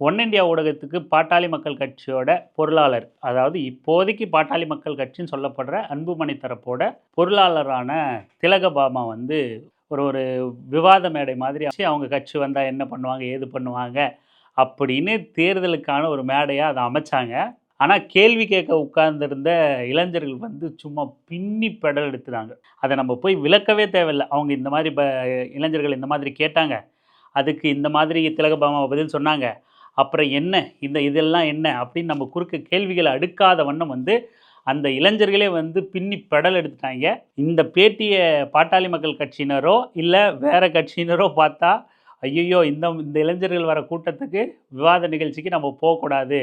One India ஊடகத்துக்கு பாட்டாளி மக்கள் கட்சியோட பொருளாளர், அதாவது இப்போதைக்கு பாட்டாளி மக்கள் கட்சின்னு சொல்லப்படுற அன்புமணி தரப்போட பொருளாளரான திலகபாமா வந்து ஒரு ஒரு விவாத மேடை மாதிரி அவங்க கட்சி வந்தால் என்ன பண்ணுவாங்க, ஏது பண்ணுவாங்க அப்படின்னு தேர்தலுக்கான ஒரு மேடையாக அதை அமைச்சாங்க. ஆனால் கேள்வி கேட்க உட்கார்ந்துருந்த இளைஞர்கள் வந்து சும்மா பின்னி பெடல் எடுத்துனாங்க. அதை நம்ம போய் விளக்கவே தேவையில்லை. அவங்க இந்த மாதிரி இளைஞர்கள் இந்த மாதிரி கேட்டாங்க, அதுக்கு இந்த மாதிரி திலகபாமா பதில் சொன்னாங்க, அப்புறம் என்ன இதெல்லாம் என்ன அப்படின்னு நம்ம குறுக்க கேள்விகளை அடுக்காத வண்ணம் வந்து அந்த இளைஞர்களே வந்து பின்னி பெடல் எடுத்துட்டாங்க. இந்த பேட்டியை பாட்டாளி மக்கள் கட்சியினரோ இல்லை வேற கட்சியினரோ பார்த்தா, ஐயோ இந்த இளைஞர்கள் வர கூட்டத்துக்கு விவாத நிகழ்ச்சிக்கு நம்ம போகக்கூடாது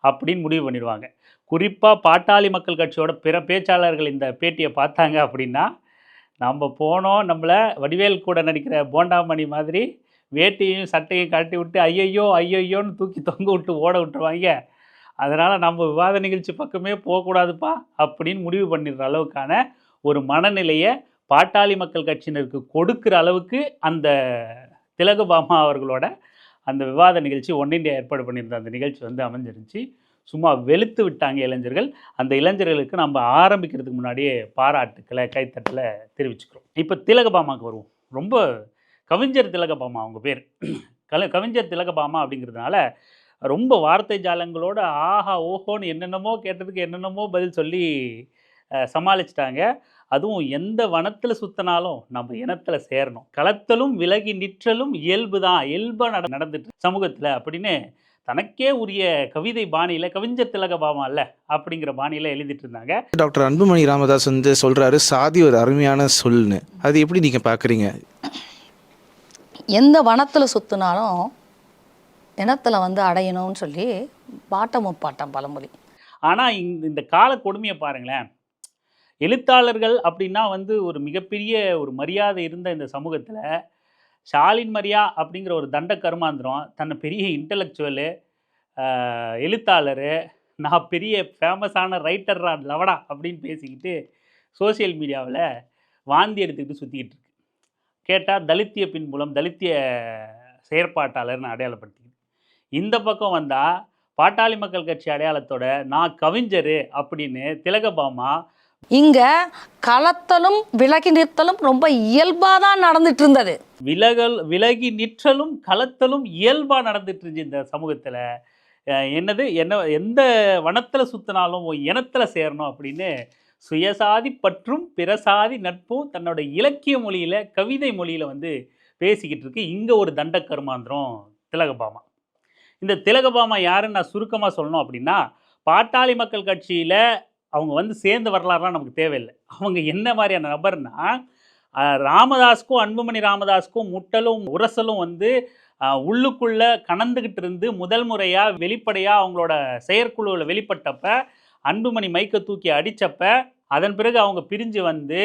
அப்படின்னு முடிவு பண்ணிடுவாங்க. குறிப்பாக பாட்டாளி மக்கள் கட்சியோட பிற பேச்சாளர்கள் இந்த பேட்டியை பார்த்தாங்க அப்படின்னா, நம்ம போனோம், நம்மளை வடிவேல் கூட நடிக்கிற போண்டாமணி மாதிரி வேட்டியும் சட்டையும் கழட்டி விட்டு ஐயையோ ஐயையோன்னு தூக்கி தொங்க விட்டு ஓட விட்டுருவாங்க. அதனால் நம்ம விவாத நிகழ்ச்சி பக்கமே போகக்கூடாதுப்பா அப்படின்னு முடிவு பண்ணிடுற அளவுக்கான ஒரு மனநிலையை பாட்டாளி மக்கள் கட்சியினருக்கு கொடுக்குற அளவுக்கு அந்த திலகபாமா அவர்களோட அந்த விவாத நிகழ்ச்சி ஒன் இண்டியா ஏற்பாடு பண்ணியிருந்த அந்த நிகழ்ச்சி வந்து அமைஞ்சிருந்துச்சு. சும்மா வெளுத்து விட்டாங்க இளைஞர்கள். அந்த இளைஞர்களுக்கு நம்ம ஆரம்பிக்கிறதுக்கு முன்னாடியே பாராட்டுக்களை கைத்தட்டலை தெரிவிச்சுக்கிறோம். இப்போ திலகபாமாவுக்கு வருவோம். ரொம்ப கவிஞர் திலகபாமா அவங்க பேர். கவிஞர் திலகபாமா அப்படிங்கிறதுனால ரொம்ப வார்த்தை ஜாலங்களோட ஆஹா ஓஹோன்னு என்னென்னமோ கேட்டதுக்கு என்னென்னமோ பதில் சொல்லி சமாளிச்சிட்டாங்க. அதுவும் எந்த வனத்தில் சுற்றினாலும் நம்ம இனத்தில் சேரணும், களத்தலும் விலகி நிற்றலும் இயல்பு தான், இயல்பாக நடந்துட்டு சமூகத்தில் அப்படின்னு தனக்கே உரிய கவிதை பாணியில் கவிஞர் திலகபாமா இல்லை அப்படிங்கிற பாணியில் எழுதிட்டு இருந்தாங்க. டாக்டர் அன்புமணி ராமதாஸ் வந்து சொல்கிறாரு சாதி ஒரு அருமையான சொல்னு. அது எப்படி நீங்கள் பார்க்குறீங்க? எந்த வனத்தில் சுற்றினாலும் இனத்தில் வந்து அடையணும்னு சொல்லி பாட்டம் முப்பாட்டம் பழமொழி. ஆனால் இந்த கால கொடுமையை பாருங்களேன். எழுத்தாளர்கள் அப்படின்னா வந்து ஒரு மிகப்பெரிய ஒரு மரியாதை இருந்த இந்த சமூகத்தில் ஷாலின் மரியா அப்படிங்கிற ஒரு தண்ட கருமாந்திரம் தன்னை பெரிய இன்டலெக்சுவலு, எழுத்தாளர், நான் பெரிய ஃபேமஸான ரைட்டர்ரா லவடா அப்படின்னு பேசிக்கிட்டு சோசியல் மீடியாவில் வாந்தி எடுத்துக்கிட்டு சுற்றிக்கிட்டு இருக்கு. கேட்டால் தலித்திய பின்புலம், தலித்திய செயற்பாட்டாளர்னு அடையாளப்படுத்திக்கிது. இந்த பக்கம் வந்தால் பாட்டாளி மக்கள் கட்சி அடையாளத்தோட நான் கவிஞர் அப்படின்னு திலகபாமா இங்க களத்தலும் விலகி நிற்றலும் ரொம்ப இயல்பாக தான் நடந்துட்டு இருந்தது. விலகி நிற்றலும் களத்தலும் இயல்பாக நடந்துட்டு இருந்துச்சு இந்த சமூகத்தில். எந்த வனத்தில் சுற்றினாலும் இனத்தில் சேரணும் அப்படின்னு சுயசாதி பற்றும் பிறசாதி நட்பும் தன்னோட இலக்கிய மொழியில் கவிதை மொழியில் வந்து பேசிக்கிட்டு இருக்கு இங்கே ஒரு தண்ட கருமாந்திரம் திலகபாமா. இந்த திலகபாமா யாருன்னு நான் சுருக்கமாக சொல்லணும் அப்படின்னா, பாட்டாளி மக்கள் கட்சியில் அவங்க வந்து சேர்ந்து வரலாறுலாம் நமக்கு தேவையில்லை. அவங்க என்ன மாதிரியான நபர்னா, ராமதாஸுக்கும் அன்புமணி ராமதாஸுக்கும் முட்டலும் உரசலும் வந்து உள்ளுக்குள்ளே கணந்துக்கிட்டு இருந்து முதல் முறையாக வெளிப்படையாக அவங்களோட செயற்குழுவில் வெளிப்பட்டப்ப அன்புமணி மைக்கை தூக்கி அடித்தப்ப அதன் பிறகு அவங்க பிரிஞ்சு வந்து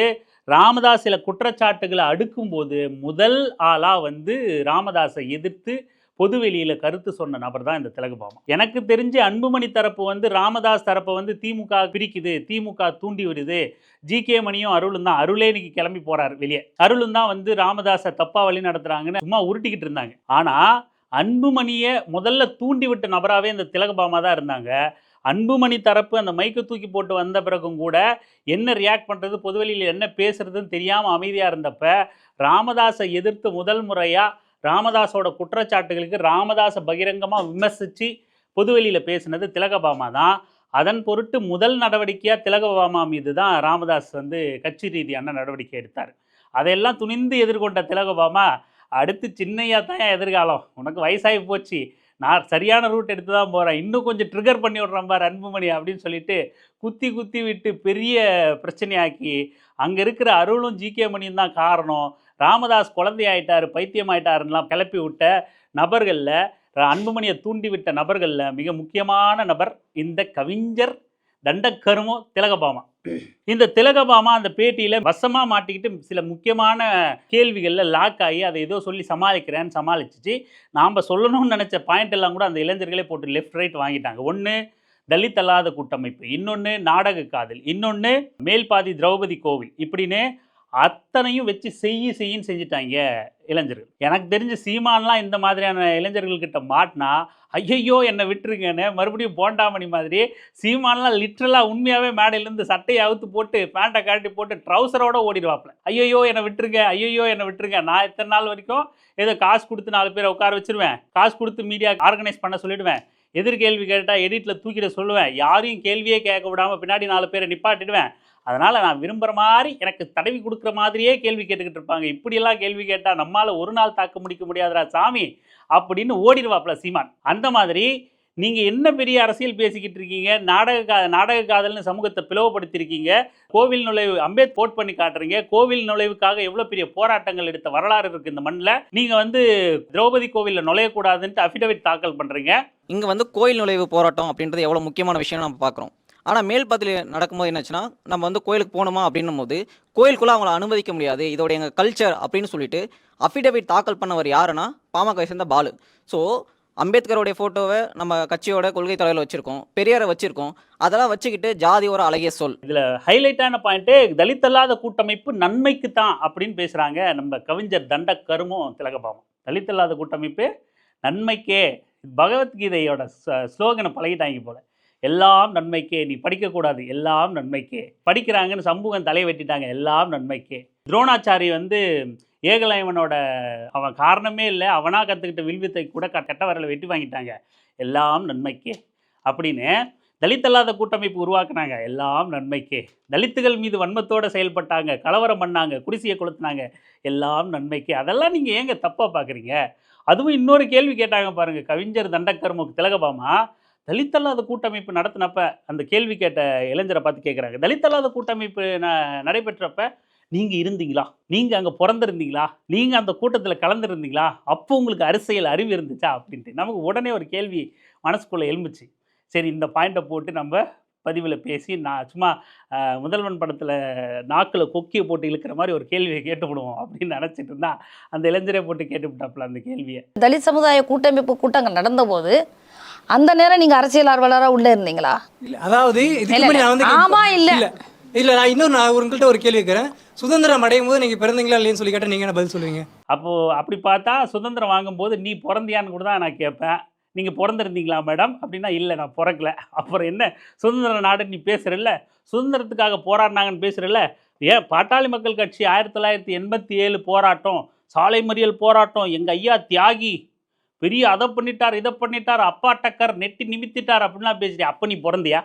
ராமதாஸ் சில குற்றச்சாட்டுகளை அடுக்கும்போது முதல் ஆளாக வந்து ராமதாஸை எதிர்த்து பொதுவெளியில் கருத்து சொன்ன நபர் தான் இந்த திலகபாமா. எனக்கு தெரிஞ்சு அன்புமணி தரப்பு வந்து ராமதாஸ் தரப்பை வந்து திமுக பிரிக்குது, திமுக தூண்டி வருது, ஜிகே மணியும் அருளும் தான், அருளே இன்னைக்கு கிளம்பி போறாரு வெளியே, அருளும் தான் வந்து ராமதாஸை தப்பாக வழி நடத்துறாங்கன்னு சும்மா உருட்டிக்கிட்டு இருந்தாங்க. ஆனால் அன்புமணியை முதல்ல தூண்டி விட்ட நபராகவே இந்த திலகபாமா தான் இருந்தாங்க. அன்புமணி தரப்பு அந்த மைக்கு தூக்கி போட்டு வந்த பிறகும் கூட என்ன ரியாக்ட் பண்ணுறது, பொதுவெளியில் என்ன பேசுறதுன்னு தெரியாமல் அமைதியாக இருந்தப்ப ராமதாஸை எதிர்த்து முதல் முறையாக ராமதாஸோட குற்றச்சாட்டுகளுக்கு ராமதாஸை பகிரங்கமாக விமர்சித்து பொதுவெளியில் பேசினது திலகபாமா தான். அதன் பொருட்டு முதல் நடவடிக்கையாக திலகபாமா மீது தான் ராமதாஸ் வந்து கட்சி ரீதியான நடவடிக்கை எடுத்தார். அதையெல்லாம் துணிந்து எதிர்கொண்ட திலகபாமா அடுத்து சின்னையா தான் எதிர்காலம், உனக்கு வயசாகி போச்சு, நான் சரியான ரூட் எடுத்து தான் போகிறேன், இன்னும் கொஞ்சம் ட்ரிகர் பண்ணி விட்றேன் பார் அன்புமணி அப்படின்னு சொல்லிட்டு குத்தி விட்டு பெரிய பிரச்சனையாக்கி அங்கே இருக்கிற அருளும் ஜிகே மணியும் தான் காரணம், ராமதாஸ் குழந்தையாயிட்டார் பைத்தியம் ஆயிட்டாருன்னெலாம் கிளப்பி விட்ட நபர்களில், அன்புமணியை தூண்டி விட்ட நபர்களில் மிக முக்கியமான நபர் இந்த கவிஞர் தண்டக்கருமோ திலகபாமா. இந்த திலகபாமா அந்த பேட்டியில் வசமாக மாட்டிக்கிட்டு சில முக்கியமான கேள்விகளில் லாக் ஆகி அதை ஏதோ சொல்லி சமாளிக்கிறேன்னு சமாளிச்சிச்சு. நாம் சொல்லணும்னு நினச்ச பாயிண்ட் எல்லாம் கூட அந்த இளைஞர்களே போட்டு லெஃப்ட் ரைட் வாங்கிட்டாங்க. ஒன்று தலித் அல்லாத கூட்டமைப்பு, இன்னொன்று நாடக காதல், இன்னொன்று மேல்பாதி திரௌபதி கோவில், இப்படின்னு அத்தனையும் வச்சு செய்யின்னு செஞ்சுட்டாங்க இளைஞர்கள். எனக்கு தெரிஞ்ச சீமான்லாம் இந்த மாதிரியான இளைஞர்கள்கிட்ட மாட்டினா ஐயையோ என்னை விட்டுருங்கன்னு மறுபடியும் போண்டாமணி மாதிரி சீமான்லாம் லிட்ரலாக உண்மையாகவே மேடையிலேருந்து சட்டையை அவுத்து போட்டு பேண்ட்டை கழட்டி போட்டு ட்ரௌசரோட ஓடிடுவாப்ல. ஐயையோ என்னை விட்டுருங்க, ஐயையோ என்னை விட்டுருங்க. நான் இத்தனை நாள் வரைக்கும் ஏதோ காசு கொடுத்து 4 பேரை உட்கார வச்சிருவேன், காசு கொடுத்து மீடியா ஆர்கனைஸ் பண்ண சொல்லிடுவேன், எதிர்கேள்வி கேட்டால் எடிட்டில் தூக்கிட சொல்லுவேன், யாரையும் கேள்வியே கேட்க விடாமல் பின்னாடி 4 பேரை நிப்பாட்டிடுவேன். அதனால் நான் விரும்புகிற மாதிரி எனக்கு தடவி கொடுக்குற மாதிரியே கேள்வி கேட்டுக்கிட்டு இருப்பாங்க. இப்படியெல்லாம் கேள்வி கேட்டால் நம்மால் ஒரு நாள் தாக்க முடிக்க முடியாதுடா சாமி அப்படின்னு ஓடிடுவாப்ல சீமான். அந்த மாதிரி நீங்கள் என்ன பெரிய அரசியல் பேசிக்கிட்டு இருக்கீங்க, நாடக காதல்னு சமூகத்தை பிளவுபடுத்தியிருக்கீங்க, கோவில் நுழைவு அம்பேத் போட் பண்ணி காட்டுறீங்க, கோவில் நுழைவுக்காக எவ்வளோ பெரிய போராட்டங்கள் எடுத்த வரலாறு இருக்குது இந்த மண்ணில். நீங்கள் திரௌபதி கோவிலில் நுழையக்கூடாதுன்ட்டு அஃபிடவிட் தாக்கல் பண்ணுறீங்க. இங்கே கோயில் நுழைவு போராட்டம் அப்படின்றது எவ்வளோ முக்கியமான விஷயம் நம்ம பார்க்குறோம். ஆனால் மேல்பாத்தில் நடக்கும்போது என்னாச்சுன்னா, நம்ம கோயிலுக்கு போகணுமா அப்படின்னும் போது கோயிலுக்குள்ளே அவங்கள அனுமதிக்க முடியாது, இதோட எங்கள் கல்ச்சர் அப்படின்னு சொல்லிட்டு அஃபிடவிட் தாக்கல் பண்ணவர் யாருன்னா பாமக சேர்ந்த பாலு. ஸோ அம்பேத்கருடைய ஃபோட்டோவை நம்ம கட்சியோட கொள்கை தலைவர் வச்சுருக்கோம், பெரியாரை வச்சுருக்கோம், அதெல்லாம் வச்சுக்கிட்டு ஜாதி ஒரு அழகிய சொல். இதில் ஹைலைட்டான பாயிண்ட்டு தலித் அல்லாத கூட்டமைப்பு நன்மைக்கு தான் அப்படின்னு பேசுகிறாங்க நம்ம கவிஞர் தண்டக்கருமும் திலகபாமம். தலித் அல்லாத கூட்டமைப்பு நன்மைக்கே, பகவத்கீதையோட ஸ்லோகனை பழகிட்டாங்க போல. எல்லாம் நன்மைக்கே, நீ படிக்கக்கூடாது, எல்லாம் நன்மைக்கே. படிக்கிறாங்கன்னு சமூகம் தலையை வெட்டிட்டாங்க, எல்லாம் நன்மைக்கே. துரோணாச்சாரி ஏகலைவனோட அவன் காரணமே இல்லை, அவனாக கற்றுக்கிட்ட வில்வித்தை கூட கெட்ட வரல வெட்டி வாங்கிட்டாங்க, எல்லாம் நன்மைக்கே அப்படின்னு தலித் அல்லாத கூட்டமைப்பு உருவாக்குனாங்க, எல்லாம் நன்மைக்கே. தலித்துகள் மீது வன்மத்தோடு செயல்பட்டாங்க, கலவரம் பண்ணாங்க, குடிசையை கொளுத்துனாங்க, எல்லாம் நன்மைக்கே. அதெல்லாம் நீங்கள் ஏங்க தப்பாக பார்க்குறீங்க? அதுவும் இன்னொரு கேள்வி கேட்டாங்க பாருங்கள் கவிஞர் தண்டக்கர்முக்கு திலகபாமா. தலித் அல்லாத கூட்டமைப்பு நடத்தினப்ப அந்த கேள்வி கேட்ட இளைஞரை பார்த்து கேட்குறாங்க, தலித் அல்லாத கூட்டமைப்பு நடைபெற்றப்ப நீங்கள் இருந்தீங்களா, நீங்கள் அங்கே பிறந்திருந்தீங்களா, நீங்கள் அந்த கூட்டத்தில் கலந்துருந்தீங்களா, அப்போ உங்களுக்கு அரசியல் அறிவு இருந்துச்சா அப்படின்ட்டு நமக்கு உடனே ஒரு கேள்வி மனசுக்குள்ளே எழும்புச்சு. சரி, இந்த பாயிண்ட்டை போட்டு நம்ம பதிவில் பேசி நான் சும்மா முதல்வன் படத்தில் நாக்கில் கொக்கியை போட்டு இழுக்கிற மாதிரி ஒரு கேள்வியை கேட்டுவிடுவோம் அப்படின்னு நினச்சிட்டு இருந்தா அந்த இளைஞரை போட்டு கேட்டுவிட்டாப்புல அந்த கேள்வியை. தலித் சமுதாய கூட்டமைப்பு கூட்டங்கள் நடந்தபோது அந்த நேரம் நீங்க அரசியல் ஆர்வலராக உள்ள இருந்தீங்களா? அதாவது ஆமா இல்ல இல்ல நான் உங்கள்கிட்ட ஒரு கேள்வி கேட்கிறேன். சுதந்திரம் அடையும் போது நீங்க பிறந்தீங்களா இல்லைன்னு சொல்லி கேட்டால் நீங்க என்ன பதில் சொல்லுவீங்க? அப்போது அப்படி பார்த்தா சுதந்திரம் வாங்கும்போது நீ பிறந்தியான்னு கூட தான் நான் கேட்பேன். நீங்கள் பிறந்திருந்தீங்களா மேடம் அப்படின்னா, இல்லை நான் பிறக்கல. அப்புறம் என்ன சுதந்திர நாடுன்னு நீ பேசுகிறல்ல, சுதந்திரத்துக்காக போராடினாங்கன்னு பேசுகிறல்ல. ஏன் பாட்டாளி மக்கள் கட்சி 1987 போராட்டம், சாலை மறியல் போராட்டம், எங்கள் ஐயா தியாகி பெரிய அதை பண்ணிட்டார் இதை பண்ணிட்டார், அப்பா டக்கர் நெட்டி நிமித்திட்டார் அப்படின்லாம் பேசுகிறேன். அப்போ நீ பிறந்தியா?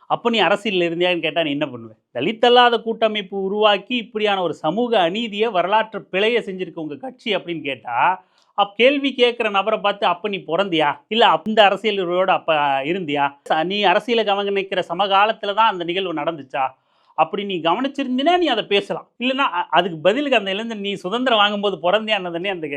அப்போ நீ அரசியலில் இருந்தியான்னு கேட்டால் நீ என்ன பண்ணுவேன்? தலித்தல்லாத கூட்டமைப்பு உருவாக்கி இப்படியான ஒரு சமூக அநீதியை வரலாற்று பிழையை செஞ்சுருக்க உங்கள் கட்சி அப்படின்னு கேட்டால், கேள்வி கேட்குற நபரை பார்த்து அப்போ நீ பிறந்தியா, இல்லை அந்த அரசியலோடு அப்போ இருந்தியா, நீ அரசியலை கவனிக்கிற சமகாலத்தில் தான் அந்த நிகழ்வு நடந்துச்சா, அப்படி நீ கவனிச்சிருந்தீன்னா நீ அதை பேசலாம். இல்லைன்னா அதுக்கு பதிலுக்கு அந்த இளைஞர் நீ சுதந்திரம் வாங்கும்போது பிறந்தியானதுன்னே அந்த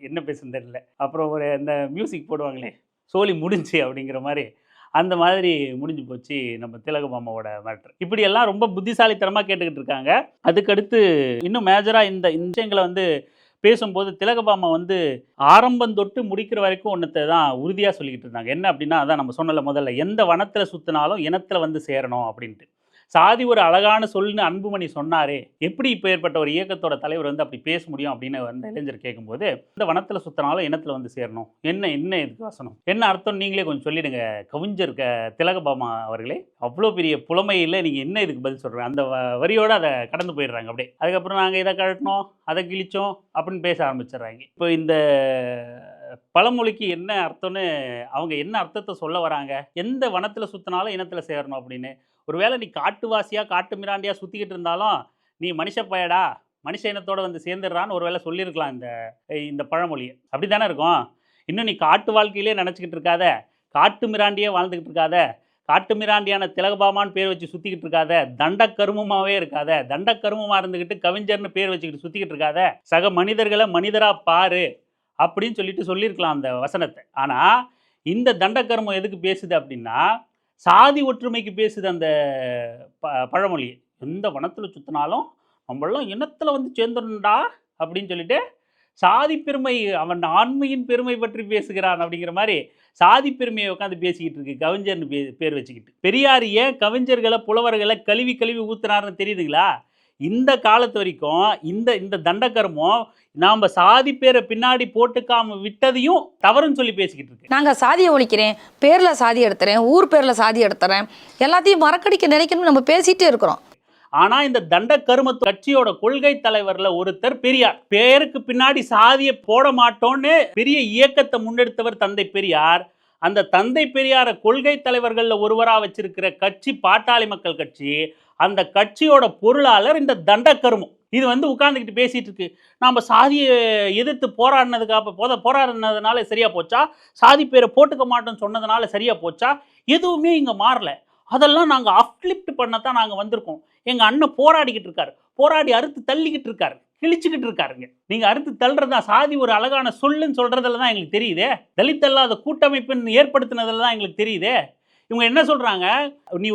என்ன பேசுன்னு தெரியல. அப்புறம் ஒரு இந்த மியூசிக் போடுவாங்களே, சோலி முடிஞ்சு அப்படிங்கிற மாதிரி, அந்த மாதிரி முடிஞ்சு போச்சு நம்ம திலகபாமாவோட மேட்ரு. இப்படியெல்லாம் ரொம்ப புத்திசாலித்தனமாக கேட்டுக்கிட்டு இருக்காங்க. அதுக்கடுத்து இன்னும் மேஜராக இந்த விஷயங்களை பேசும்போது திலகபாமா ஆரம்பம் தொட்டு முடிக்கிற வரைக்கும் ஒன்றத்தை தான் உறுதியாக சொல்லிக்கிட்டு இருந்தாங்க. என்ன அப்படின்னா, அதான் நம்ம சொன்னல முதல்ல, எந்த வனத்தில் சுற்றினாலும் இனத்தில் சேரணும் அப்படின்ட்டு. சாதி ஒரு அழகான சொல்லுன்னு அன்புமணி சொன்னாரே, எப்படி இப்போ ஏற்பட்ட ஒரு இயக்கத்தோட தலைவர் அப்படி பேச முடியும் அப்படின்னு இளைஞர் கேட்கும்போது, இந்த வனத்தில் சுற்றினாலும் இனத்தில் சேரணும், என்ன இதுக்கு வசனம், என்ன அர்த்தம் நீங்களே கொஞ்சம் சொல்லிடுங்க கவிஞர் திலகபாமா அவர்களே. அவ்வளோ பெரிய புலமையில் நீங்கள் என்ன இதுக்கு பதில் சொல்கிறேன்? அந்த வரியோடு அதை கடந்து போயிடுறாங்க அப்படியே. அதுக்கப்புறம் நாங்கள் இதை கழட்டினோம், அதை கிழிச்சோம் அப்படின்னு பேச ஆரம்பிச்சிடுறாங்க. இப்போ இந்த பழமொழிக்கு என்ன அர்த்தம்னு அவங்க என்ன அர்த்தத்தை சொல்ல வராங்க, எந்த வனத்தில் சுற்றினாலும் இனத்தில் சேரணும் அப்படின்னு. ஒருவேளை நீ காட்டுவாசியாக காட்டு மிராண்டியாக சுற்றிக்கிட்டு இருந்தாலும் நீ மனுஷ பயடா, மனுஷ இனத்தோடு சேர்ந்துடுறான்னு ஒருவேளை சொல்லியிருக்கலாம் இந்த பழமொழியை. அப்படி தானே இருக்கும். இன்னும் நீ காட்டு வாழ்க்கையிலே நினச்சிக்கிட்டு இருக்காத, காட்டு மிராண்டியே வாழ்ந்துக்கிட்டு இருக்காத, காட்டு மிராண்டியான திலகபாமான்னு பேர் வச்சு சுற்றிக்கிட்டு இருக்காத, தண்டக்கருமமாகவே இருக்காத, தண்டக்கருமமாக இருந்துக்கிட்டு கவிஞர்னு பேர் வச்சுக்கிட்டு சுற்றிக்கிட்டு இருக்காத, சக மனிதர்களை மனிதராக பாரு அப்படின்னு சொல்லியிருக்கலாம் அந்த வசனத்தை. ஆனால் இந்த தண்டக்கருமம் எதுக்கு பேசுது அப்படின்னா, சாதி ஒற்றுமைக்கு பேசுது அந்த பழமொழி. எந்த வனத்தில் சுற்றினாலும் நம்மளாம் இனத்தில் சேர்ந்துடணும்டா அப்படின்னு சொல்லிட்டு சாதி பெருமை, அவன் ஆண்மையின் பெருமை பற்றி பேசுகிறான் அப்படிங்கிற மாதிரி சாதி பெருமையை உட்காந்து பேசிக்கிட்டு இருக்கு கவிஞர்னு பேர் வச்சுக்கிட்டு. பெரியார் ஏன் கவிஞர்களை புலவர்களை கழுவி ஊத்துனாருன்னு தெரியுதுங்களா? இந்த காலத்து வரைக்கும் இந்த இந்த தண்டக்கர்மம் நாம் சாதி பேரை பின்னாடி போட்டுக்காம விட்டதையும் தவறுன்னு சொல்லி பேசிக்கிட்டு இருக்கு. நாங்கள் சாதியை ஒழிக்கிறேன், பேரில் சாதி எடுத்துறேன், ஊர் பேரில் சாதி எடுத்துறேன், எல்லாத்தையும் மறக்கடிக்க நினைக்கணும்னு நம்ம பேசிகிட்டே இருக்கிறோம். ஆனா இந்த தண்டக்கரும கட்சியோட கொள்கை தலைவர்ல ஒருத்தர் பெரியார். பேருக்கு பின்னாடி சாதியை போட மாட்டோன்னு பெரிய இயக்கத்தை முன்னெடுத்தவர் தந்தை பெரியார். அந்த தந்தை பெரியார கொள்கை தலைவர்கள்ல ஒருவரா வச்சிருக்கிற கட்சி பாட்டாளி மக்கள் கட்சி. அந்த கட்சியோட பொருளாளர் இந்த தண்டக்கருமம். இது உட்கார்ந்துக்கிட்டு பேசிட்டு இருக்கு. நாம சாதியை எதிர்த்து போராடினதுனால சரியா போச்சா, சாதி பேரை போட்டுக்க மாட்டோம்னு சொன்னதுனால சரியா போச்சா, எதுவுமே இங்க மாறல. அதெல்லாம் நாங்கள் அப்லிஃப்ட் பண்ணத்தான் நாங்கள் வந்திருக்கோம். எங்கள் அண்ணன் போராடிக்கிட்டு இருக்காரு, போராடி அறுத்து தள்ளிக்கிட்டு இருக்காரு, கிழிச்சுக்கிட்டு இருக்காருங்க. நீங்கள் அறுத்து தள்ளுறதா சாதி ஒரு அழகான சொல்லுன்னு சொல்கிறதுல தான் எங்களுக்கு தெரியுதே. தலித் அல்லாத கூட்டமைப்புன்னு ஏற்படுத்தினதுல தான் எங்களுக்கு தெரியுதே. இவங்க என்ன சொல்கிறாங்க, நீ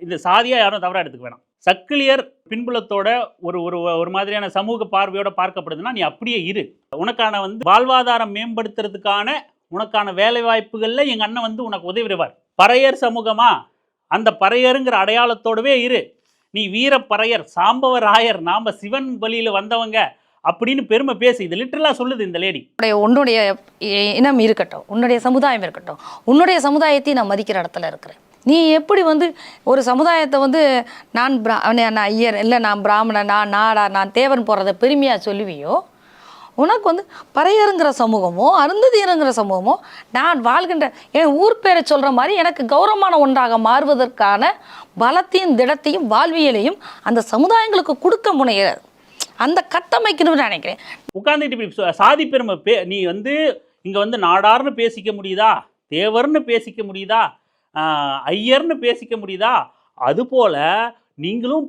இந்த சாதியாக யாரும் தவறாக எடுத்துக்க வேணாம். சக்கிலியர் பின்புலத்தோட ஒரு ஒரு ஒரு மாதிரியான சமூக பார்வையோட பார்க்கப்படுதுன்னா நீ அப்படியே இரு. உனக்கான வாழ்வாதாரம் மேம்படுத்துறதுக்கான உனக்கான வேலை வாய்ப்புகளில் எங்கள் அண்ணன் உனக்கு உதவிடுவார். பறையர் சமூகமா, அந்த பறையருங்கிற அடையாளத்தோடவே இரு. நீ வீரப்பறையர், சாம்பவராயர், நாம சிவன் வழியில் வந்தவங்க அப்படின்னு பெருமை பேசு. இது லிட்டரலா சொல்லுது இந்த லேடி. உன்னுடைய இனம் இருக்கட்டும், உன்னுடைய சமுதாயம் இருக்கட்டும், உன்னுடைய சமுதாயத்தை நான் மதிக்கிற இடத்துல இருக்கிறேன். நீ எப்படி ஒரு சமுதாயத்தை நான் ஐயர் இல்லை, நான் பிராமணன், நான் நாடார், நான் தேவன் போகிறத பெருமையாக சொல்லுவியோ, உனக்கு பறையருங்கிற சமூகமோ அருந்ததியருங்கிற சமூகமோ நான் வாழ்கின்ற என் ஊர் பேரை சொல்கிற மாதிரி எனக்கு கௌரவமான ஒன்றாக மாறுவதற்கான பலத்தையும் திடத்தையும் வாழ்வியலையும் அந்த சமுதாயங்களுக்கு கொடுக்க முனைகிற அந்த கட்டமைக்கணும்னு நினைக்கிறேன். உட்கார்ந்துட்டு இப்படி சாதி பெருமை நீ இங்கே நாடார்னு பேசிக்க முடியுதா, தேவர்னு பேசிக்க முடியுதா, ஐயர்னு பேசிக்க முடியுதா? அதுபோல் நீங்களும்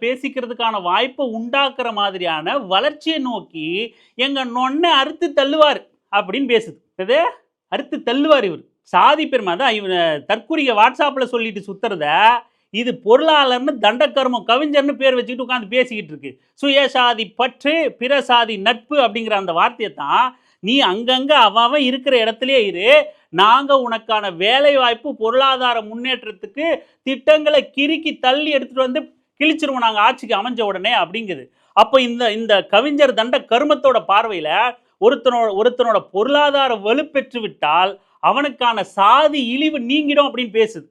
பேசிக்கிறதுக்கான வாய்ப்பை உண்டாக்குற மாதிரியான வளர்ச்சியை நோக்கி எங்கள் நொன்னை அறுத்து தள்ளுவார் அப்படின்னு பேசுது. அது அறுத்து தள்ளுவார் இவர். சாதி பெருமை தான் இவன் தற்குறிக வாட்ஸ்அப்பில் சொல்லிட்டு சுத்துறத இது பொருளாளர்னு தண்டக்கர்மம் கவிஞர்னு பேர் வச்சுக்கிட்டு உட்காந்து பேசிக்கிட்டு இருக்கு. சுயசாதி பற்று பிற சாதி நட்பு அப்படிங்கிற அந்த வார்த்தையை தான் நீ அங்கங்கே அவன் இருக்கிற இடத்துலையே இரு, நாங்கள் உனக்கான வேலை வாய்ப்பு பொருளாதார முன்னேற்றத்துக்கு திட்டங்களை கிறுக்கி தள்ளி எடுத்துகிட்டு கிழிச்சிருவோம் நாங்கள் ஆட்சிக்கு அமைஞ்ச உடனே அப்படிங்குது. அப்போ இந்த கவிஞர் தண்ட கருமத்தோட பார்வையில் ஒருத்தனோட பொருளாதார வலுப்பெற்று விட்டால் அவனுக்கான சாதி இழிவு நீங்கிடும் அப்படின்னு பேசுது.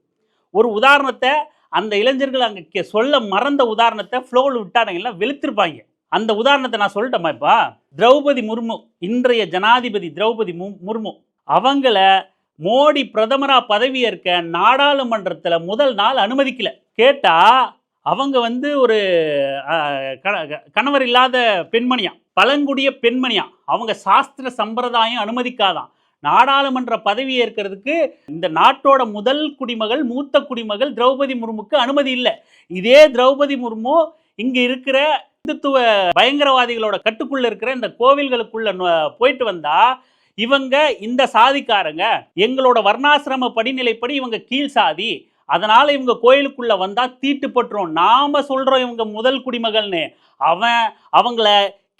ஒரு உதாரணத்தை அந்த இளைஞர்கள் அங்கே சொல்ல மறந்த உதாரணத்தை ஃப்ளோவில் விட்டானுங்கன்னா வெளுத்திருப்பாங்க. அந்த உதாரணத்தை நான் சொல்லட்டேமா? இப்போ திரௌபதி முர்மு, இன்றைய ஜனாதிபதி திரௌபதி முர்மு, அவங்கள மோடி பிரதமராக பதவியேற்க நாடாளுமன்றத்தில் முதல் நாள் அனுமதிக்கல. கேட்டால் அவங்க ஒரு கணவர் இல்லாத பெண்மணியா, பழங்குடிய பெண்மணியா, அவங்க சாஸ்திர சம்பிரதாயம் அனுமதிக்காதான் நாடாளுமன்ற பதவி ஏற்கிறதுக்கு இந்த நாட்டோட முதல் குடிமகள், மூத்த குடிமகள் திரௌபதி முர்முக்கு அனுமதி இல்லை. இதே திரௌபதி முர்மு இங்கே இருக்கிற இந்துத்துவ பயங்கரவாதிகளோட கட்டுக்குள்ள இருக்கிற இந்த கோவில்களுக்குள்ள போயிட்டு வந்தா இவங்க இந்த சாதிக்காரங்க, எங்களோட வர்ணாசிரம படிநிலைப்படி இவங்க கீழ் சாதி, அதனால இவங்க கோயிலுக்குள்ள வந்தா தீட்டுப்பட்டுரும், நாம சொல்றோம் இவங்க முதல் குடிமகள்னு, அவங்கள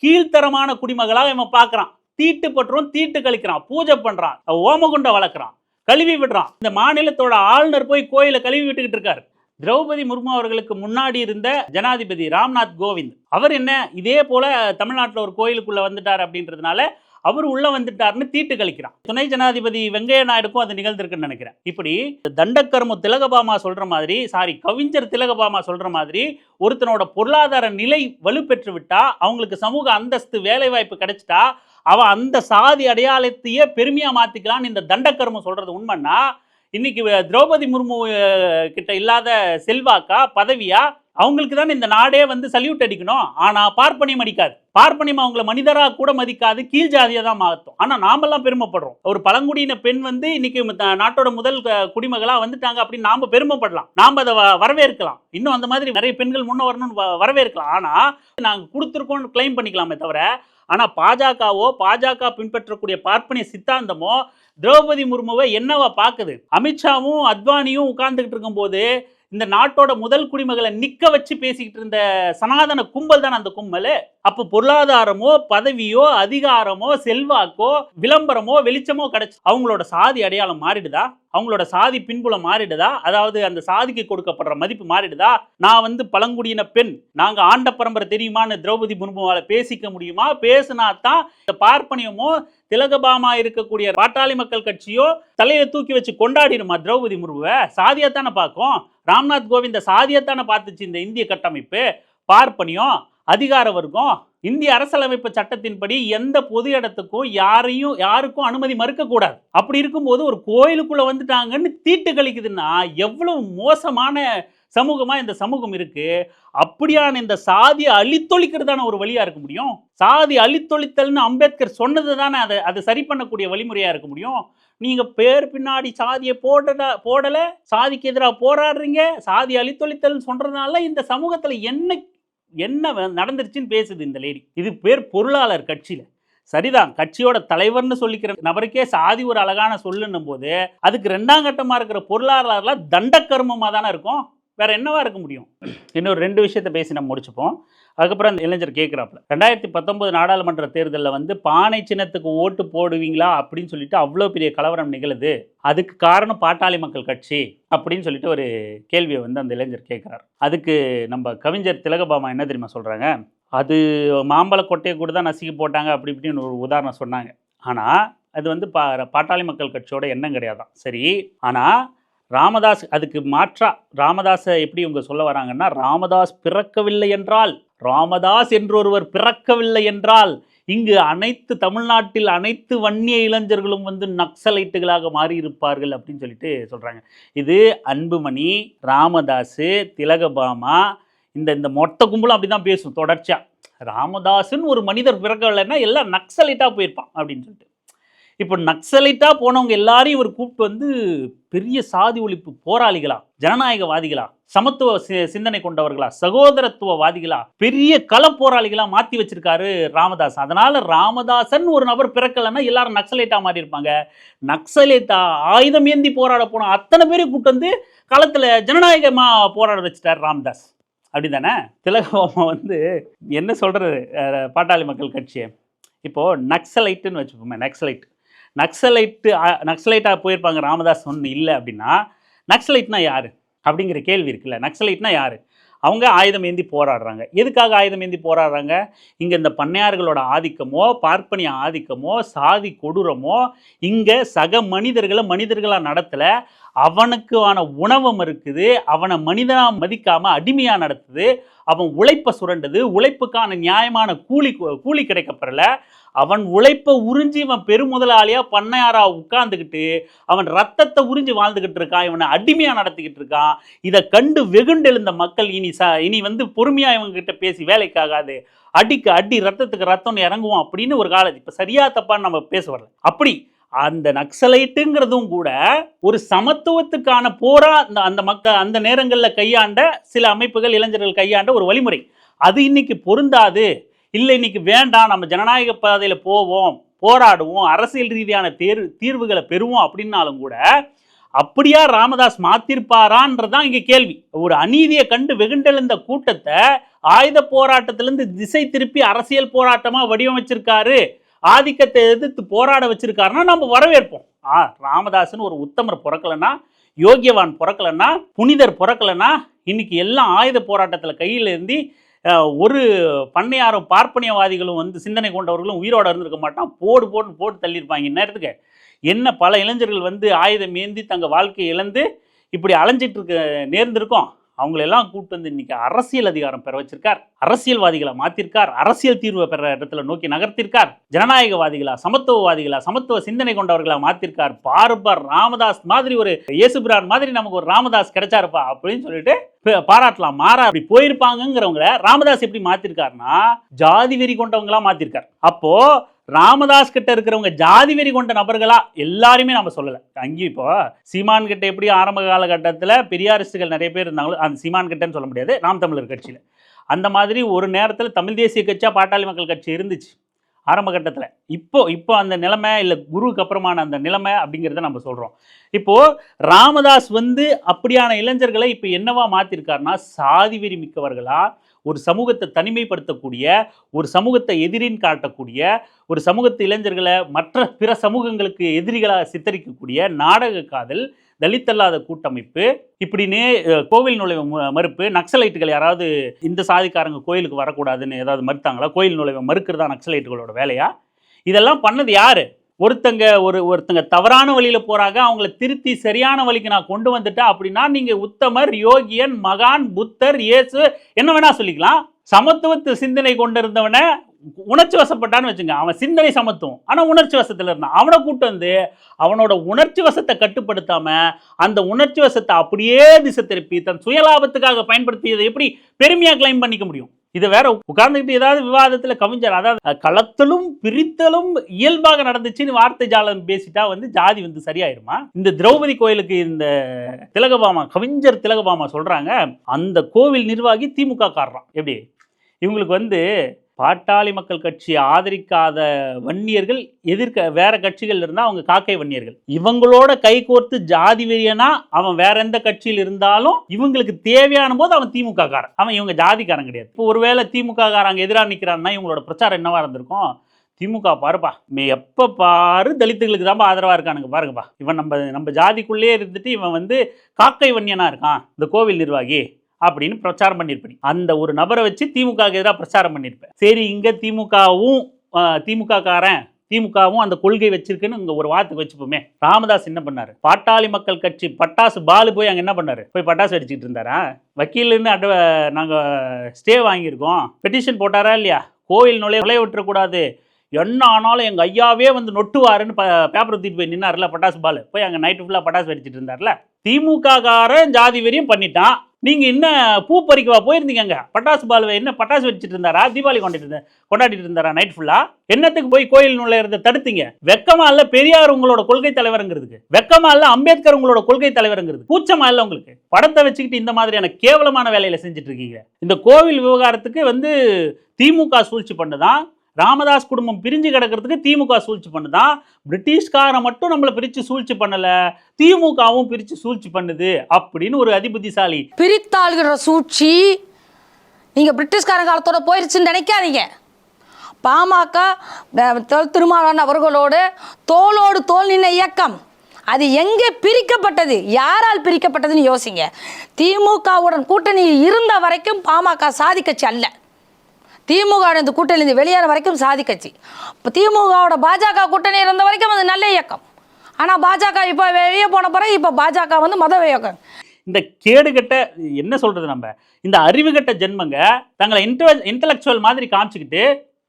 கீழ்த்தரமான குடிமகளாக இவன் பார்க்கறான். தீட்டுப்பட்டுரும், தீட்டு கழிக்கிறான், பூஜை பண்றான், ஓமகுண்ட வளர்க்குறான், கழுவி விடுறான். இந்த மாநிலத்தோட ஆளுநர் போய் கோயிலை கழுவி விட்டுக்கிட்டு இருக்காரு. திரௌபதி முர்மு அவர்களுக்கு முன்னாடி இருந்த ஜனாதிபதி ராம்நாத் கோவிந்த் அவர் என்ன இதே போல தமிழ்நாட்டில் ஒரு கோயிலுக்குள்ள வந்துட்டார் அப்படின்றதுனால அவர் உள்ள வந்துட்டாருன்னு தீட்டு கழிக்கிறான். துணை ஜனாதிபதி வெங்கையா நாயுடுக்கும் அது நிகழ்ந்திருக்குன்னு நினைக்கிறேன். இப்படி தண்டக்கர்ம திலகபாமா சொல்ற மாதிரி, கவிஞர் திலகபாமா சொல்ற மாதிரி ஒருத்தனோட பொருளாதார நிலை வலுப்பெற்று விட்டா, அவங்களுக்கு சமூக அந்தஸ்து வேலை வாய்ப்பு கிடைச்சிட்டா, அவன் அந்த சாதி அடையாளத்தையே பெருமையா மாத்திக்கலான்னு இந்த தண்டக்கர்மம் சொல்றது உண்மைன்னா, இன்னைக்கு திரௌபதி முர்மு கிட்ட இல்லாத செல்வாக்கா பதவியா அவங்களுக்கு தான் இந்த நாடே சல்யூட் அடிக்கணும். ஆனா பார்ப்பனியம் அடிக்காது. பார்ப்பனியம் அவங்கள மனிதராக கூட மதிக்காது, கீழ் ஜாதியை தான் மாற்றும். ஆனா நாமெல்லாம் பெருமைப்படுறோம். ஒரு பழங்குடியின பெண் இன்னைக்கு நாட்டோட முதல் குடிமகளா வந்துட்டாங்க அப்படின்னு நாம பெருமைப்படலாம், நாம அதை வரவேற்கலாம். இன்னும் அந்த மாதிரி நிறைய பெண்கள் முன்ன வரணும்னு வரவேற்கலாம். ஆனா நாங்க கொடுத்துருக்கோம்னு கிளைம் பண்ணிக்கலாமே தவிர, ஆனா பாஜக பின்பற்றக்கூடிய பார்ப்பனிய சித்தாந்தமோ திரௌபதி முர்முவை என்னவா பார்க்குது? அமித்ஷாவும் அத்வானியும் உட்கார்ந்துகிட்டு இருக்கும்போது இந்த நாட்டோட முதல் குடிமகளை நிக்க வச்சு பேசிக்கிட்டு இருந்த சனாதன கும்பல் தான் அந்த கும்பல். அப்போ பொருளாதாரமோ பதவியோ அதிகாரமோ செல்வாக்கோ விளம்பரமோ வெளிச்சமோ கிடைச்சு அவங்களோட சாதி அடையாளம் மாறிடுதா? அவங்களோட சாதி பின்புலம் மாறிடுதா? அதாவது அந்த சாதிக்கு கொடுக்கப்படுற மதிப்பு மாறிடுதா? நான் வந்து பழங்குடியின பெண், நாங்க ஆண்ட பரம்பரை தெரியுமான்னு திரௌபதி முர்முவால பேசிக்க முடியுமா? பேசினா தான் இந்த பார்ப்பனியமோ திலகபாமா இருக்கக்கூடிய பாட்டாளி மக்கள் கட்சியோ தலையை தூக்கி வச்சு கொண்டாடிடுமா திரௌபதி முர்முவை? சாதியத்தானே பார்க்கும். ராம்நாத் கோவிந்த சாதியத்தானே பார்த்துச்சு இந்த இந்திய கட்டமைப்பு. பார்ப்பனியம் அதிகார வர்க்கம் இந்திய அரசியலமைப்பு சட்டத்தின்படி எந்த பொது இடத்துக்கும் யாருக்கும் அனுமதி மறுக்கக்கூடாது. அப்படி இருக்கும்போது ஒரு கோயிலுக்குள்ள வந்துட்டாங்கன்னு தீட்டு கழிக்குதுன்னா எவ்வளவு மோசமான சமூகமா இந்த சமூகம் இருக்கு. அப்படியான இந்த சாதியை அழித்தொழிக்கிறதான ஒரு வழியா இருக்க முடியும். சாதி அழித்தொழித்தல்னு அம்பேத்கர் சொன்னது தானே அதை சரி பண்ணக்கூடிய வழிமுறையா இருக்க முடியும். நீங்க பேர் பின்னாடி சாதியை போடல, சாதிக்கு எதிராக போராடுறீங்க, சாதி அழித்தொழித்தல்னு சொல்றதுனால இந்த சமூகத்துல என்ன நடந்துருச்சுன்னு பேசுது இந்த லேடி. இது பேர் பொருளாளர் கட்சியில. சரிதான், கட்சியோட தலைவர்னு சொல்லிக்கிற நபருக்கே சாதி ஒரு அழகான சொல்லுன்னும் போது அதுக்கு 2ஆம் கட்டமா இருக்கிற பொருளாளர்லாம் தண்டக்கர்மமா தானே இருக்கும். வேற என்னவா இருக்க முடியும்? இன்னொரு 2 விஷயத்தை பேசி நம்ம முடிச்சுப்போம். அதுக்கப்புறம் அந்த இளைஞர் கேட்குறாப்புல 2019 நாடாளுமன்ற தேர்தலில் வந்து பானை சின்னத்துக்கு ஓட்டு போடுவீங்களா அப்படின்னு சொல்லிட்டு அவ்வளோ பெரிய கலவரம் நிகழுது, அதுக்கு காரணம் பாட்டாளி மக்கள் கட்சி அப்படின்னு சொல்லிட்டு ஒரு கேள்வியை வந்து அந்த இளைஞர் கேட்குறாரு. அதுக்கு நம்ம கவிஞர் திலகபாமா என்ன தெரியுமா சொல்கிறாங்க? அது மாம்பழ கொட்டையை கூட தான் நசுக்கி போட்டாங்க அப்படி இப்படின்னு ஒரு உதாரணம் சொன்னாங்க. ஆனால் அது வந்து பாட்டாளி மக்கள் கட்சியோட எண்ணம் கிடையாதான். சரி, ஆனால் ராமதாஸ் அதுக்கு மாற்றா ராமதாஸை எப்படி இவங்க சொல்ல வராங்கன்னா, ராமதாஸ் பிறக்கவில்லை என்றால், ராமதாஸ் என்றொருவர் பிறக்கவில்லை என்றால் இங்கு தமிழ்நாட்டில் அனைத்து வன்னிய இளைஞர்களும் வந்து நக்சலைட்டுகளாக மாறியிருப்பார்கள் அப்படின்னு சொல்லிட்டு சொல்கிறாங்க. இது அன்புமணி, ராமதாஸ், திலகபாமா இந்த மொத்த கும்பலும் அப்படி தான் பேசும் தொடர்ச்சியாக. ராமதாஸ்ன்னு ஒரு மனிதர் பிறக்கவில்லைன்னா எல்லாம் நக்சலைட்டாக போயிருப்பான் அப்படின்னு சொல்லிட்டு. இப்போ நக்சலைட்டாக போனவங்க எல்லாரையும் இவர் கூப்பிட்டு வந்து பெரிய சாதி ஒழிப்பு போராளிகளா, ஜனநாயகவாதிகளா, சமத்துவ சிந்தனை கொண்டவர்களா, சகோதரத்துவவாதிகளா, பெரிய கள போராளிகளா மாற்றி வச்சிருக்காரு ராமதாஸ். அதனால ராமதாசன் ஒரு நபர் பிறக்கலைன்னா எல்லாரும் நக்சலைட்டா மாறி இருப்பாங்க. நக்சலைட்டா ஆயுதம் ஏந்தி போராட போன அத்தனை பேரையும் கூப்பிட்டு வந்து களத்தில் ஜனநாயகமாக போராட வச்சுட்டார் ராமதாஸ். அப்படி தானே? திலகபாமா வந்து என்ன சொல்கிறது பாட்டாளி மக்கள் கட்சியை? இப்போது நக்சலைட்டுன்னு வச்சுப்போமே, நக்சலைட்டாக போயிருப்பாங்க ராமதாஸ் ஒன்று இல்லை அப்படின்னா, நக்சலைட்னா யார் அப்படிங்கிற கேள்வி இருக்குல்ல. நக்சலைட்னா யார்? அவங்க ஆயுதம் ஏந்தி போராடுறாங்க. எதுக்காக ஆயுதம் ஏந்தி போராடுறாங்க? இங்கே இந்த பண்ணையார்களோட ஆதிக்கமோ பார்ப்பனிய ஆதிக்கமோ சாதி கொடூரமோ இங்கே சக மனிதர்களாக நடத்தலை. அவனுக்கான உணவம் இருக்குது, அவனை மனிதனாக மதிக்காமல் அடிமையாக நடத்துது, அவன் உழைப்பை சுரண்டது, உழைப்புக்கான நியாயமான கூலி கிடைக்கப்படல, அவன் உழைப்பை உறிஞ்சி இவன் பெருமுதலாளியாக பண்ணையாராக உட்கார்ந்துக்கிட்டு அவன் ரத்தத்தை உறிஞ்சி வாழ்ந்துக்கிட்டு இருக்கான், இவனை அடிமையாக நடத்திக்கிட்டு இருக்கான். இதை கண்டு வெகுண்டெழுந்த மக்கள் இனி வந்து பொறுமையாக இவங்ககிட்ட பேசி வேலைக்காகாது, அடிக்கு அடி ரத்தத்துக்கு ரத்தம்னு இறங்குவோம் அப்படின்னு ஒரு காலம். இப்போ சரியா தப்பான்னு நம்ம பேச வரல. அப்படி அந்த நக்சலைட்டுங்கிறதும் கூட ஒரு சமத்துவத்துக்கான போரா அந்த மக்கள் அந்த நேரங்களில் கையாண்ட சில அமைப்புகள் இளைஞர்கள் கையாண்ட ஒரு வழிமுறை. அது இன்னைக்கு பொருந்தாது. இல்லை, இன்னைக்கு வேண்டாம், நம்ம ஜனநாயக பாதையில் போவோம், போராடுவோம், அரசியல் ரீதியான தீர்வுகளை பெறுவோம் அப்படின்னாலும் கூட அப்படியா ராமதாஸ் மாத்திருப்பாரான்றதான் இங்கே கேள்வி. ஒரு அநீதியை கண்டு வெகுண்டெழுந்த கூட்டத்தை ஆயுத போராட்டத்திலேருந்து திசை திருப்பி அரசியல் போராட்டமாக வடிவமைச்சிருக்காரு, ஆதிக்கத்தை எதிர்த்து போராட வச்சிருக்காருன்னா நம்ம வரவேற்போம். ராமதாஸ்ன்னு ஒரு உத்தமர் பிறக்கலைன்னா, யோகியவான் பிறக்கலைன்னா, புனிதர் பிறக்கலைன்னா இன்னைக்கு எல்லாம் ஆயுத போராட்டத்தில் கையில் ஏந்தி ஒரு பண்ணையாரும் பார்ப்பனியவாதிகளும் வந்து சிந்தனை கொண்டவர்களும் உயிரோடு இருந்திருக்க மாட்டான். போட்டு தள்ளியிருப்பாங்க. இந்நேரத்துக்கு என்ன பல இளைஞர்கள் வந்து ஆயுதம் ஏந்தி தங்கள் வாழ்க்கையை இழந்து இப்படி அலைஞ்சிட்டு இருக்க நேர்ந்திருக்கோம். அவங்களெல்லாம் கூப்பிட்டு வந்து இன்னைக்கு அரசியல் அதிகாரம் பெற வச்சிருக்கார், அரசியல்வாதிகளை மாற்றிருக்கார், அரசியல் தீர்வை பெற இடத்துல நோக்கி நகர்த்திருக்கார், ஜனநாயகவாதிகளா, சமத்துவவாதிகளா, சமத்துவ சிந்தனை கொண்டவர்களா மாற்றிருக்கார். பாருப்பார், ராமதாஸ் மாதிரி ஒரு இயேசுபிரான் மாதிரி நமக்கு ஒரு ராமதாஸ் கிடைச்சாருப்பா அப்படின்னு சொல்லிட்டு பாராட்டலாம். மாறா அப்படி போயிருப்பாங்கிறவங்கள ராமதாஸ் எப்படி மாற்றிருக்காருன்னா ஜாதி வெறி கொண்டவங்களா மாற்றிருக்கார். அப்போ ராமதாஸ் கிட்ட இருக்கிறவங்க ஜாதி வெறி கொண்ட நபர்களா எல்லாருமே நம்ம சொல்லலை. அங்கேயும் இப்போ சீமான் கிட்ட எப்படி ஆரம்ப காலகட்டத்தில் பெரியாரிஸ்டுகள் நிறைய பேர் இருந்தாங்களோ, அந்த சீமான் கிட்டன்னு சொல்ல முடியாது, நாம் தமிழர் கட்சியில் அந்த மாதிரி ஒரு நேரத்தில் தமிழ் தேசிய கட்சியாக பாட்டாளி மக்கள் கட்சி இருந்துச்சு. ஆரம்ப கட்டத்தில். இப்போ அந்த நிலைமை இல்லை குருவுக்கு அப்புறமான அந்த நிலைமை அப்படிங்கிறத நம்ம சொல்கிறோம். இப்போது ராமதாஸ் அப்படியான இளைஞர்களை இப்போ என்னவா மாற்றிருக்காருன்னா, சாதி வெறி மிக்கவர்களா, ஒரு சமூகத்தை தனிமைப்படுத்தக்கூடிய, ஒரு சமூகத்தை எதிரின்னு காட்டக்கூடிய, ஒரு சமூகத்து இளைஞர்களை மற்ற பிற சமூகங்களுக்கு எதிரிகளாக சித்தரிக்கக்கூடிய நாடக காதல், தலித்தல்லாத கூட்டமைப்பு, இப்படின்னு கோவில் நுழைவு மறுப்பு, நக்சலைட்டுகள் யாராவது இந்த சாதிக்காரங்க கோயிலுக்கு வரக்கூடாதுன்னு ஏதாவது மறுத்தாங்களா? கோயில் நுழைவை மறுக்கிறதா நக்சலைட்டுகளோட வேலையா? இதெல்லாம் பண்ணது யாரு? ஒருத்தங்க தவறான வழியில போறாங்க, அவங்கள திருத்தி சரியான வழிக்கு நான் கொண்டு வந்துட்டேன் அப்படின்னா நீங்க உத்தமர், யோகியன், மகான், புத்தர், இயேசு என்ன வேணா சொல்லிக்கலாம். சமத்துவத்து சிந்தனை கொண்டிருந்தவனை உணர்ச்சி வசப்பட்டான்னு வச்சுங்க, அவன் சிந்தனை சமத்துவம் ஆனா உணர்ச்சி வசத்துல இருந்தான். அவனை கூட்டு அவனோட உணர்ச்சி வசத்தை கட்டுப்படுத்தாம அந்த உணர்ச்சி வசத்தை அப்படியே திசை திருப்பி தன் சுயலாபத்துக்காக பயன்படுத்தியதை எப்படி பெருமையா கிளைம் பண்ணிக்க முடியும்? இது வேற உட்கார்ந்துக்கிட்டு ஏதாவது விவாதத்துல கவிஞர் அதாவது களத்தலும் பிரித்தலும் இயல்பாக நடந்துச்சுன்னு வார்த்தை ஜாலம் பேசிட்டா ஜாதி சரியாயிருமா? இந்த திரௌபதி கோயிலுக்கு இந்த திலகபாமா கவிஞர் திலகபாமா சொல்றாங்க, அந்த கோவில் நிர்வாகி திமுக காரறான். எப்படி இவங்களுக்கு பாட்டாளி மக்கள் கட்சியை ஆதரிக்காத வன்னியர்கள் எதிர்க்க வேற கட்சிகள் இருந்தால் அவங்க காக்கை வன்னியர்கள், இவங்களோட கைகோர்த்து ஜாதி வெறியனா அவன் வேற எந்த கட்சியில் இருந்தாலும் இவங்களுக்கு தேவையான போது அவன் திமுக காரன், அவன் இவங்க ஜாதிக்காரன் கிடையாது. இப்போ ஒருவேளை திமுக காரங்க எதிராக நிற்கிறான்னா இவங்களோட பிரச்சாரம் என்னவா இருந்திருக்கும்? திமுக பாருப்பா, எப்போ பாரு தலித்துகளுக்கு தான் ஆதரவாக இருக்கானுங்க பாருங்கப்பா, இவன் நம்ம ஜாதிக்குள்ளே இருந்துட்டு இவன் காக்கை வன்னியனா இருக்கான் இந்த கோவில் நிர்வாகி அப்படின்னு பிரச்சாரம் பண்ணியிருப்பேன். அந்த ஒரு நபரை வச்சு திமுக எதிராக பிரச்சாரம் பண்ணியிருப்பேன். சரி, இங்கே திமுகவும் அந்த கொள்கை வச்சிருக்குன்னு இங்கே ஒரு வார்த்தைக்கு வச்சுப்போமே. ராமதாஸ் என்ன பண்ணாரு? பாட்டாளி மக்கள் கட்சி பட்டாசு பாலு போய் அங்கே என்ன பண்ணாரு? போய் பட்டாசு அடிச்சுட்டு இருந்தாரா? வக்கீலுன்னு நாங்கள் ஸ்டே வாங்கியிருக்கோம், பெட்டிஷன் போட்டாரா இல்லையா? கோயில் நுழைய விட்டுறக்கூடாது, என்ன ஆனாலும் எங்கள் ஐயாவே நொட்டுவாருன்னு பேப்பர் தூக்கிட்டு போய் நின்னார்ல பட்டாசு பாலு, போய் அங்கே நைட்டு ஃபுல்லாக பட்டாசு வெடிச்சிட்டு இருந்தார்ல. திமுக காரன் ஜாதி வெறியும் பண்ணிட்டான், நீங்கள் என்ன பூ பறிக்கவா போயிருந்தீங்க? அங்கே பட்டாசு பாலுவை என்ன பட்டாசு வச்சுட்டு இருந்தாரா? தீபாவளி கொண்டாடிட்டு இருந்தாரா நைட் ஃபுல்லா? என்னத்துக்கு போய் கோயில் நுழையிறத தடுத்தீங்க? வெக்கமா இல்ல பெரியார் உங்களோட கொள்கை தலைவருங்கிறதுக்கு? வெக்கமா இல்ல அம்பேத்கர் உங்களோட கொள்கை தலைவருங்கிறது? கூச்சமா இல்ல உங்களுக்கு? படத்தை வச்சுக்கிட்டு இந்த மாதிரியான கேவலமான வேலையில செஞ்சுட்டு இருக்கீங்க. இந்த கோவில் விவகாரத்துக்கு திமுக சூழ்ச்சி பண்ணுதான், ராமதாஸ் குடும்பம் பிரிஞ்சு கிடக்கிறதுக்கு திமுக சூழ்ச்சி பண்ணுதான். பிரிட்டிஷ்காரன் மட்டும் நம்மளை பிரித்து சூழ்ச்சி பண்ணல, திமுகவும் பிரித்து சூழ்ச்சி பண்ணுது அப்படின்னு ஒரு அதிபுத்திசாலி. பிரித்தாளுகிற சூழ்ச்சி நீங்க பிரிட்டிஷ்காரன் காலத்தோட போயிருச்சுன்னு நினைக்காதீங்க. பாமக திருமாவளவன் அவர்களோடு தோளோடு தோல் நின்ற இயக்கம், அது எங்கே பிரிக்கப்பட்டது, யாரால் பிரிக்கப்பட்டதுன்னு யோசிங்க. திமுகவுடன் கூட்டணியில் இருந்த வரைக்கும் பாமக சாதி கட்சி அல்ல, திமுக இந்த கூட்டணியிலிருந்து வெளியேற வரைக்கும் சாதி கட்சி. இப்போ திமுகவோட பாஜக கூட்டணி இருந்த வரைக்கும் அது நல்ல இயக்கம். ஆனால் பாஜக இப்போ வெளியே போன பிறகு இப்போ பாஜக மத இயக்கம். இந்த கேடுகட்ட என்ன சொல்றது, நம்ம இந்த அறிவுகட்ட ஜென்மங்க தங்களை இன்டலெக்சுவல் மாதிரி காமிச்சுக்கிட்டு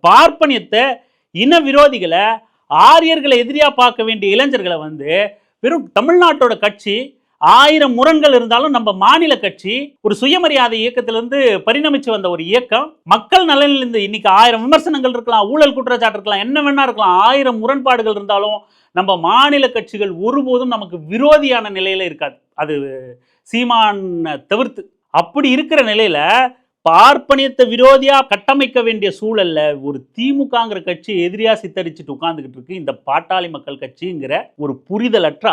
பார்ப்பனியத்தை, இன விரோதிகளை, ஆரியர்களை எதிரியா பார்க்க வேண்டிய இளைஞர்களை வெறும் தமிழ்நாட்டோட கட்சி 1000 முரண்கள் இருந்தாலும் நம்ம மாநில கட்சி ஒரு சுயமரியாதை இயக்கத்திலிருந்து பரிணமிச்சு வந்த ஒரு இயக்கம். மக்கள் நலனிலிருந்து இன்னைக்கு 1000 விமர்சனங்கள் இருக்கலாம், ஊழல் குற்றச்சாட்டு இருக்கலாம், என்ன வேணா இருக்கலாம், 1000 முரண்பாடுகள் இருந்தாலும் நம்ம மாநில கட்சிகள் ஒருபோதும் நமக்கு விரோதியான நிலையில இருக்காது, அது சீமான் தவிர்த்து. அப்படி இருக்கிற நிலையில பார்ப்பனியத்தை விரோதியா கட்டமைக்க வேண்டிய சூழல்ல ஒரு திமுகங்கிற கட்சி எதிரியா சித்தரிச்சுட்டு உட்கார்ந்துகிட்டு இருக்கு இந்த பாட்டாளி மக்கள் கட்சிங்கிற ஒரு புரிதலற்ற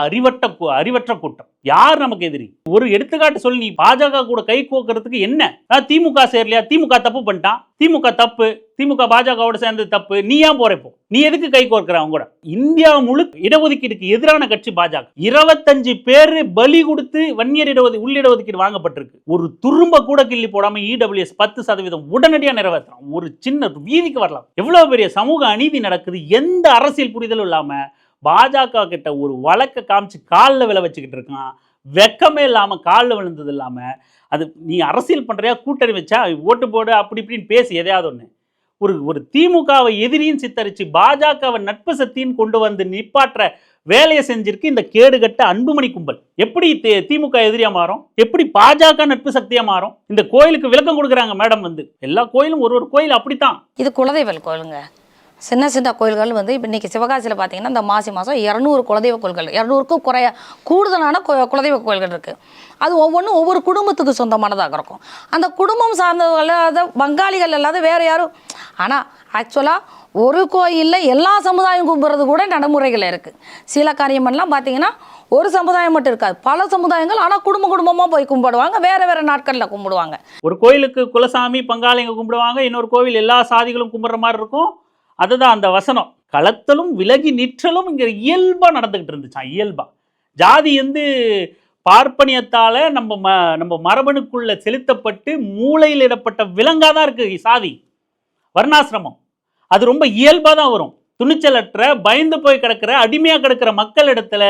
அறிவற்ற கூட்டம். யார் நமக்கு எதிரி? ஒரு எடுத்துக்காட்டு சொல்லி, நீ பாஜக கூட கை கோக்கிறதுக்கு என்ன? திமுக சேரலையா? திமுக தப்பு பண்ணிட்டான், திமுக தப்பு, திமுக பாஜகவோட சேர்ந்தது தப்பு, நீ ஏன் போறப்போ? நீ எதுக்கு கை கோர்க்கிற? அவங்க கூட இந்தியா முழு இடஒதுக்கீடுக்கு எதிரான கட்சி பாஜக. 25 பேர் பலி கொடுத்து வன்னியர் உள்ளிடஒதுக்கீடு வாங்கப்பட்டிருக்கு. ஒரு துரும்ப கூட கிள்ளி போடாம EWS 10% உடனடியாக நிறைவேற்றலாம். ஒரு சின்ன வீதிக்கு வரலாம். எவ்வளவு பெரிய சமூக அநீதி நடக்குது, எந்த அரசியல் புரிதலும் இல்லாம பாஜக கிட்ட ஒரு வழக்கை காமிச்சு காலில் விழ வச்சுக்கிட்டு இருக்கான். வெக்கமே இல்லாம காலில் விழுந்தது இல்லாம, அது நீ அரசியல் பண்றியா, கூட்டணி வச்சா ஓட்டு போடு அப்படி இப்படின்னு பேசி எதையாவது ஒன்று ஒரு திமுகவை எதிரியும் சித்தரிச்சு பாஜகவை நட்பு சக்தின்னு கொண்டு நிப்பாற்ற வேலையை செஞ்சிருக்கு இந்த கேடுகட்ட அன்புமணி கும்பல். எப்படி திமுக எதிரியா மாறும்? எப்படி பாஜக நட்பு சக்தியா மாறும்? இந்த கோயிலுக்கு விளக்கம் கொடுக்குறாங்க மேடம். எல்லா கோயிலும் ஒரு கோயில் அப்படித்தான். இது குலதெய்வம் கோயிலுங்க, சின்ன சின்ன கோயில்கள் வந்து இப்போ இன்றைக்கி சிவகாசியில் பார்த்தீங்கன்னா இந்த மாசி மாதம் 200 குலதெய்வ கோயில்கள், 200க்கும் கூடுதலான குலதெய்வ கோயில்கள் இருக்குது. அது ஒவ்வொன்றும் ஒவ்வொரு குடும்பத்துக்கு சொந்தமானதாக இருக்கும். அந்த குடும்பம் சார்ந்தவர்கள் அல்லாத பங்காளிகள் அல்லாத வேறு யாரும். ஆனால் ஆக்சுவலாக ஒரு கோயிலில் எல்லா சமுதாயம் கும்பிட்றது கூட நடைமுறைகள் இருக்குது. சில காரியமெல்லாம் பார்த்தீங்கன்னா ஒரு சமுதாயம் மட்டும் இருக்காது, பல சமுதாயங்கள். ஆனால் குடும்பமாக போய் கும்பிடுவாங்க, வேறு வேறு நாட்களில் கும்பிடுவாங்க. ஒரு கோயிலுக்கு குலசாமி பங்காளிங்க கும்பிடுவாங்க, இன்னொரு கோவில் எல்லா சாதிகளும் கும்பிட்ற மாதிரி இருக்கும். அதுதான் அந்த வசனம். களத்தலும் விலகி நிற்றலும் இங்கே இயல்பாக நடந்துக்கிட்டு இருந்துச்சான். இயல்பாக ஜாதி வந்து பார்ப்பனியத்தால் நம்ம மரபணுக்குள்ள செலுத்தப்பட்டு மூளையில் இடப்பட்ட விலங்காக தான் இருக்குது சாதி, வர்ணாசிரமம். அது ரொம்ப இயல்பாக தான் வரும். துணிச்சலற்ற பயந்து போய் கிடக்கிற அடிமையாக கிடக்கிற மக்கள் இடத்துல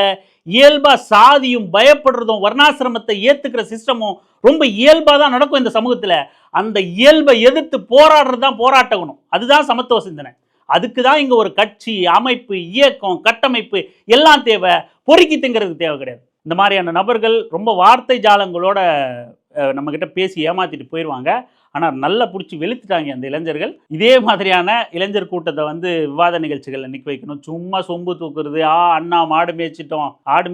இயல்பாக சாதியும் பயப்படுறதும் வர்ணாசிரமத்தை ஏற்றுக்கிற சிஸ்டமும் ரொம்ப இயல்பாக தான் நடக்கும் இந்த சமூகத்தில். அந்த இயல்பை எதிர்த்து போராடுறது தான் போராட்டணும். அதுதான் சமத்துவ சிந்தனை. அதுக்கு தான் இங்கே ஒரு கட்சி, அமைப்பு, இயக்கம், கட்டமைப்பு எல்லாம் தேவை. பொறுக்கி திங்கிறதுக்கு தேவை கிடையாது. இந்த மாதிரியான நபர்கள் ரொம்ப வார்த்தை ஜாலங்களோட நம்மக்கிட்ட பேசி ஏமாற்றிட்டு போயிடுவாங்க. ஆனால் நல்லா பிடிச்சி வெளுத்துட்டாங்க அந்த இளைஞர்கள். இதே மாதிரியான இளைஞர் கூட்டத்தை வந்து விவாத நிகழ்ச்சிகளில் நிற்க வைக்கணும். சும்மா சொம்பு தூக்குறது, அண்ணா ஆடு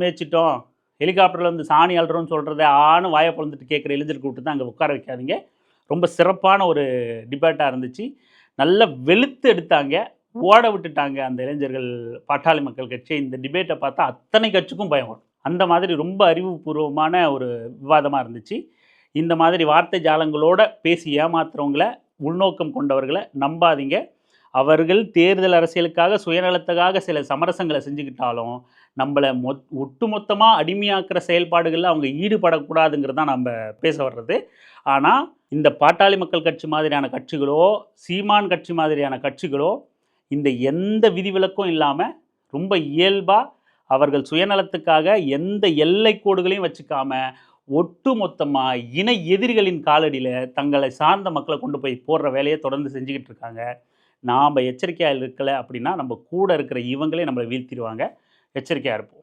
மேய்ச்சிட்டோம் ஹெலிகாப்டரில் வந்து சாணி அல்றோன்னு சொல்கிறத ஆன்னு வாயை பொழுந்துட்டு கேட்குற இளைஞர் கூட்டத்தை அங்கே உட்கார வைக்காதீங்க. ரொம்ப சிறப்பான ஒரு டிபேட்டாக இருந்துச்சு. நல்லா வெளுத்து எடுத்தாங்க, ஓட விட்டுட்டாங்க அந்த இளைஞர்கள். பாட்டாளி மக்கள் கட்சி இந்த டிபேட்டை பார்த்தா அத்தனை கட்சிக்கும் பயம் வரும். அந்த மாதிரி ரொம்ப அறிவுபூர்வமான ஒரு விவாதமாக இருந்துச்சு. இந்த மாதிரி வார்த்தை ஜாலங்களோட பேசி ஏமாத்துறவங்கள, உள்நோக்கம் கொண்டவர்களை நம்பாதீங்க. அவர்கள் தேர்தல் அரசியலுக்காக சுயநலத்துக்காக சில சமரசங்களை செஞ்சுக்கிட்டாலும் நம்மளை ஒட்டுமொத்தமாக அடிமையாக்குற செயல்பாடுகளில் அவங்க ஈடுபடக்கூடாதுங்கிறது தான் நம்ம பேச வர்றது. ஆனால் இந்த பாட்டாளி மக்கள் கட்சி மாதிரியான கட்சிகளோ, சீமான் கட்சி மாதிரியான கட்சிகளோ இந்த எந்த விதிவிலக்கும் இல்லாமல் ரொம்ப இயல்பாக அவர்கள் சுயநலத்துக்காக எந்த எல்லை கோடுகளையும் வச்சுக்காம ஒட்டுமொத்தமாக இணை எதிரிகளின் காலடியில் தங்களை சார்ந்த மக்களை கொண்டு போய் போடுற வேலையை தொடர்ந்து செஞ்சுக்கிட்டு இருக்காங்க. நாம் எச்சரிக்கையாக இருக்கலை அப்படின்னா நம்ம கூட இருக்கிற இவங்களே நம்மளை வீழ்த்திடுவாங்க. எச்சரிக்கையாக இருப்போம்.